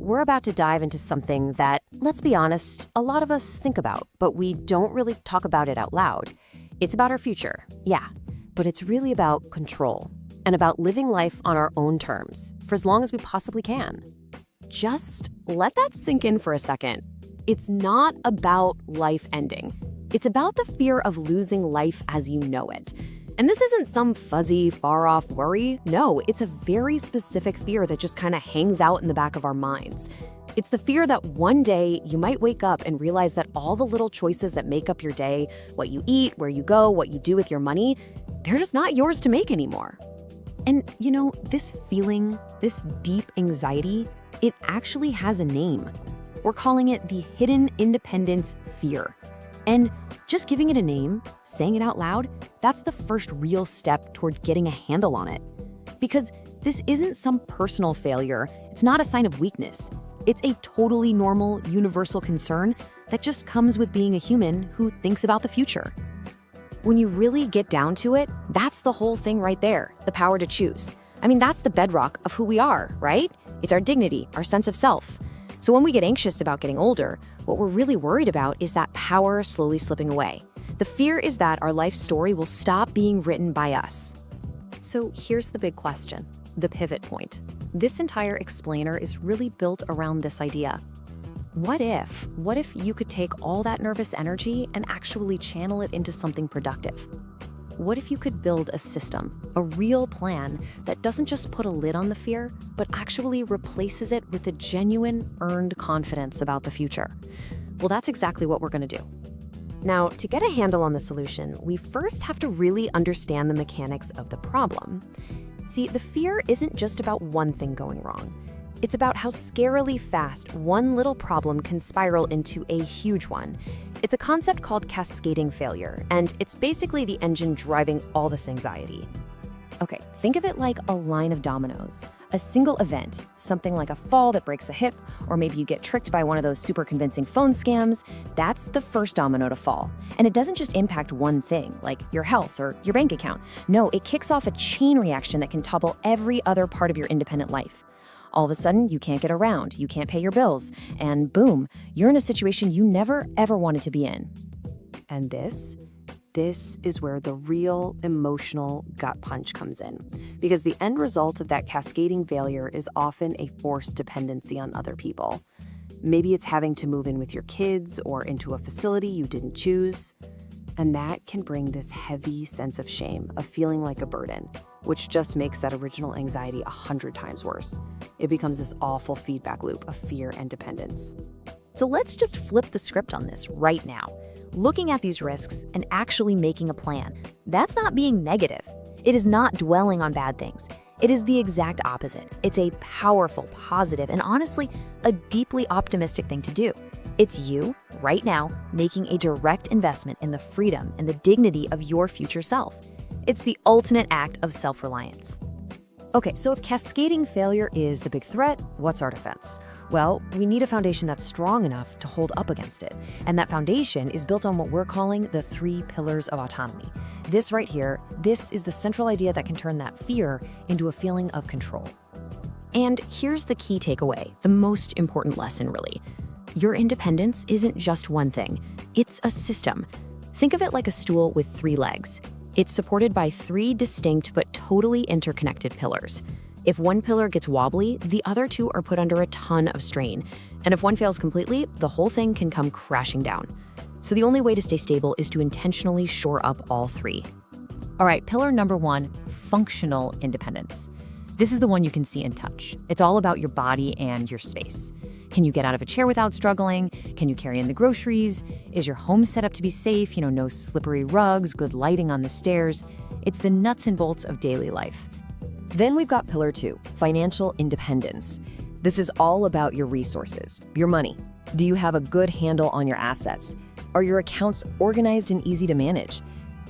we're about to dive into something that, let's be honest, a lot of us think about, but we don't really talk about it out loud. It's about our future, yeah, but it's really about control and about living life on our own terms for as long as we possibly can. Just let that sink in for a second. It's not about life ending. It's about the fear of losing life as you know it. And this isn't some fuzzy, far-off worry. No, it's a very specific fear that just kind of hangs out in the back of our minds. It's the fear that one day you might wake up and realize that all the little choices that make up your day, what you eat, where you go, what you do with your money, they're just not yours to make anymore. And you know, this feeling, this deep anxiety, it actually has a name. We're calling it the hidden independence fear. And just giving it a name, saying it out loud, that's the first real step toward getting a handle on it. Because this isn't some personal failure, it's not a sign of weakness. It's a totally normal, universal concern that just comes with being a human who thinks about the future. When you really get down to it, that's the whole thing right there, the power to choose. I mean, that's the bedrock of who we are, right? It's our dignity, our sense of self. So when we get anxious about getting older, what we're really worried about is that power slowly slipping away. The fear is that our life story will stop being written by us. So here's the big question, the pivot point. This entire explainer is really built around this idea. What if you could take all that nervous energy and actually channel it into something productive? What if you could build a system, a real plan that doesn't just put a lid on the fear, but actually replaces it with a genuine, earned confidence about the future? Well, that's exactly what we're going to do. Now, to get a handle on the solution, we first have to really understand the mechanics of the problem. See, the fear isn't just about one thing going wrong. It's about how scarily fast one little problem can spiral into a huge one. It's a concept called cascading failure, and it's basically the engine driving all this anxiety. Okay, think of it like a line of dominoes. A single event, something like a fall that breaks a hip, or maybe you get tricked by one of those super convincing phone scams, that's the first domino to fall. And it doesn't just impact one thing, like your health or your bank account. No, it kicks off a chain reaction that can topple every other part of your independent life. All of a sudden, you can't get around, you can't pay your bills, and boom, you're in a situation you never, ever wanted to be in. And this is where the real emotional gut punch comes in, because the end result of that cascading failure is often a forced dependency on other people. Maybe it's having to move in with your kids or into a facility you didn't choose. And that can bring this heavy sense of shame, of feeling like a burden, which just makes that original anxiety 100 times worse. It becomes this awful feedback loop of fear and dependence. So let's just flip the script on this right now. Looking at these risks and actually making a plan, that's not being negative. It is not dwelling on bad things. It is the exact opposite. It's a powerful, positive, and honestly, a deeply optimistic thing to do. It's you, right now, making a direct investment in the freedom and the dignity of your future self. It's the ultimate act of self-reliance. Okay, so if cascading failure is the big threat, what's our defense? Well, we need a foundation that's strong enough to hold up against it. And that foundation is built on what we're calling the 3 pillars of autonomy. This right here, this is the central idea that can turn that fear into a feeling of control. And here's the key takeaway, the most important lesson really. Your independence isn't just one thing, it's a system. Think of it like a stool with 3 legs. It's supported by 3 distinct but totally interconnected pillars. If one pillar gets wobbly, the other 2 are put under a ton of strain. And if one fails completely, the whole thing can come crashing down. So the only way to stay stable is to intentionally shore up all 3. All right, pillar number 1, functional independence. This is the one you can see and touch. It's all about your body and your space. Can you get out of a chair without struggling? Can you carry in the groceries? Is your home set up to be safe? No slippery rugs, good lighting on the stairs. It's the nuts and bolts of daily life. Then we've got pillar 2, financial independence. This is all about your resources, your money. Do you have a good handle on your assets? Are your accounts organized and easy to manage?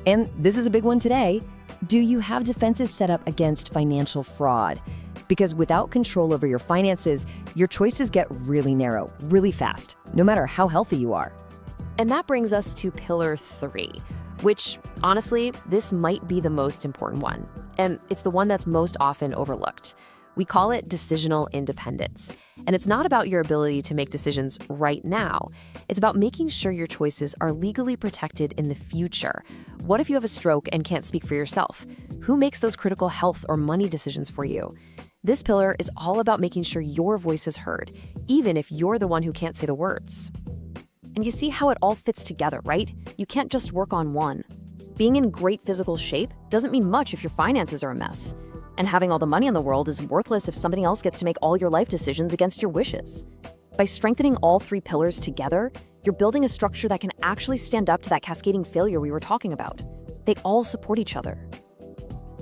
And this is a big one today. Do you have defenses set up against financial fraud? Because without control over your finances, your choices get really narrow, really fast, no matter how healthy you are. And that brings us to pillar 3, which, honestly, this might be the most important one. And it's the one that's most often overlooked. We call it decisional independence. And it's not about your ability to make decisions right now. It's about making sure your choices are legally protected in the future. What if you have a stroke and can't speak for yourself? Who makes those critical health or money decisions for you? This pillar is all about making sure your voice is heard, even if you're the one who can't say the words. And you see how it all fits together, right? You can't just work on one. Being in great physical shape doesn't mean much if your finances are a mess. And having all the money in the world is worthless if somebody else gets to make all your life decisions against your wishes. By strengthening all three pillars together, you're building a structure that can actually stand up to that cascading failure we were talking about. They all support each other.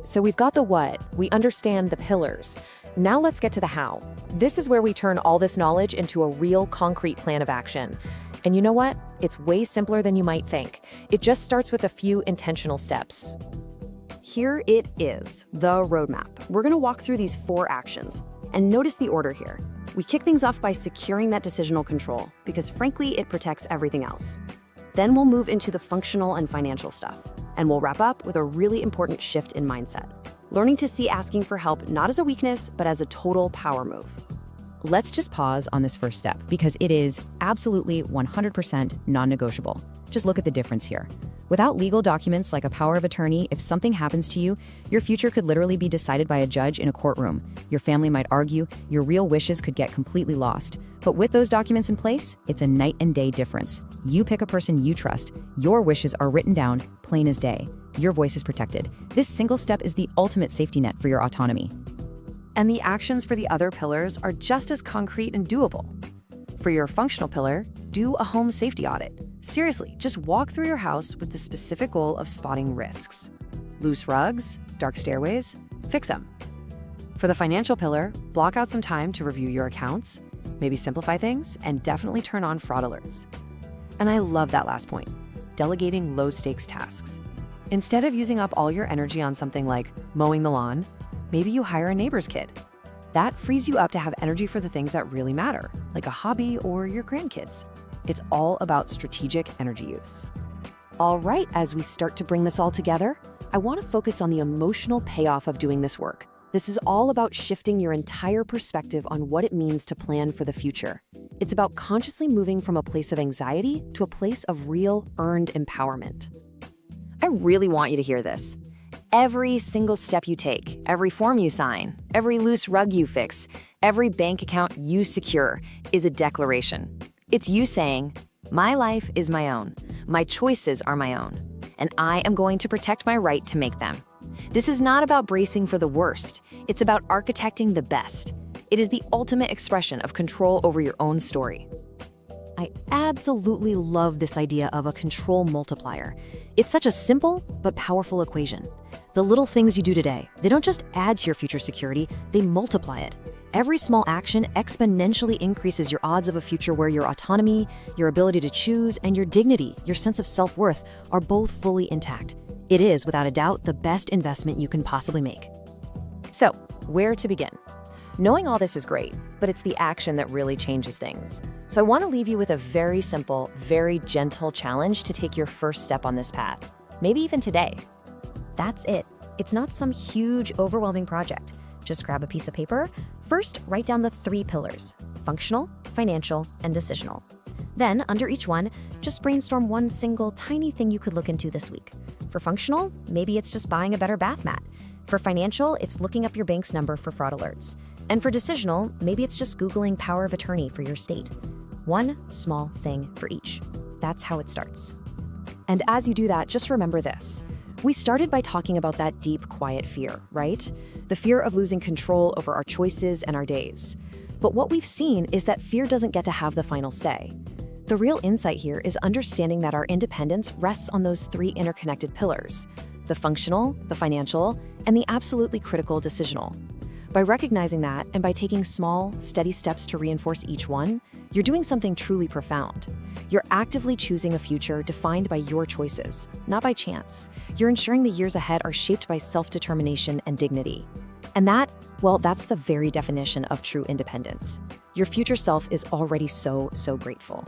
So we've got the what, we understand the pillars. Now let's get to the how. This is where we turn all this knowledge into a real concrete plan of action. And you know what? It's way simpler than you might think. It just starts with a few intentional steps. Here it is, the roadmap. We're gonna walk through these 4 actions. And notice the order here. We kick things off by securing that decisional control, because frankly, it protects everything else. Then we'll move into the functional and financial stuff. And we'll wrap up with a really important shift in mindset. Learning to see asking for help not as a weakness, but as a total power move. Let's just pause on this first step because it is absolutely 100% non-negotiable. Just look at the difference here. Without legal documents like a power of attorney, if something happens to you, your future could literally be decided by a judge in a courtroom. Your family might argue, your real wishes could get completely lost. But with those documents in place, it's a night and day difference. You pick a person you trust, your wishes are written down, plain as day. Your voice is protected. This single step is the ultimate safety net for your autonomy. And the actions for the other pillars are just as concrete and doable. For your functional pillar, do a home safety audit. Seriously, just walk through your house with the specific goal of spotting risks. Loose rugs, dark stairways, fix them. For the financial pillar, block out some time to review your accounts, maybe simplify things, and definitely turn on fraud alerts. And I love that last point, delegating low-stakes tasks. Instead of using up all your energy on something like mowing the lawn, maybe you hire a neighbor's kid. That frees you up to have energy for the things that really matter, like a hobby or your grandkids. It's all about strategic energy use. All right, as we start to bring this all together, I want to focus on the emotional payoff of doing this work. This is all about shifting your entire perspective on what it means to plan for the future. It's about consciously moving from a place of anxiety to a place of real, earned empowerment. I really want you to hear this. Every single step you take, every form you sign, every loose rug you fix, every bank account you secure is a declaration. It's you saying, my life is my own, my choices are my own, and I am going to protect my right to make them. This is not about bracing for the worst, it's about architecting the best. It is the ultimate expression of control over your own story. I absolutely love this idea of a control multiplier. It's such a simple but powerful equation. The little things you do today, they don't just add to your future security, they multiply it. Every small action exponentially increases your odds of a future where your autonomy, your ability to choose, and your dignity, your sense of self-worth, are both fully intact. It is, without a doubt, the best investment you can possibly make. So, where to begin? Knowing all this is great, but it's the action that really changes things. So I want to leave you with a very simple, very gentle challenge to take your first step on this path, maybe even today. That's it. It's not some huge, overwhelming project. Just grab a piece of paper. First, write down the 3 pillars: functional, financial, and decisional. Then, under each one, just brainstorm one single tiny thing you could look into this week. For functional, maybe it's just buying a better bath mat. For financial, it's looking up your bank's number for fraud alerts. And for decisional, maybe it's just Googling power of attorney for your state. One small thing for each. That's how it starts. And as you do that, just remember this. We started by talking about that deep, quiet fear, right? The fear of losing control over our choices and our days. But what we've seen is that fear doesn't get to have the final say. The real insight here is understanding that our independence rests on those 3 interconnected pillars: the functional, the financial, and the absolutely critical decisional. By recognizing that and by taking small, steady steps to reinforce each one, you're doing something truly profound. You're actively choosing a future defined by your choices, not by chance. You're ensuring the years ahead are shaped by self-determination and dignity. And that, well, that's the very definition of true independence. Your future self is already so grateful.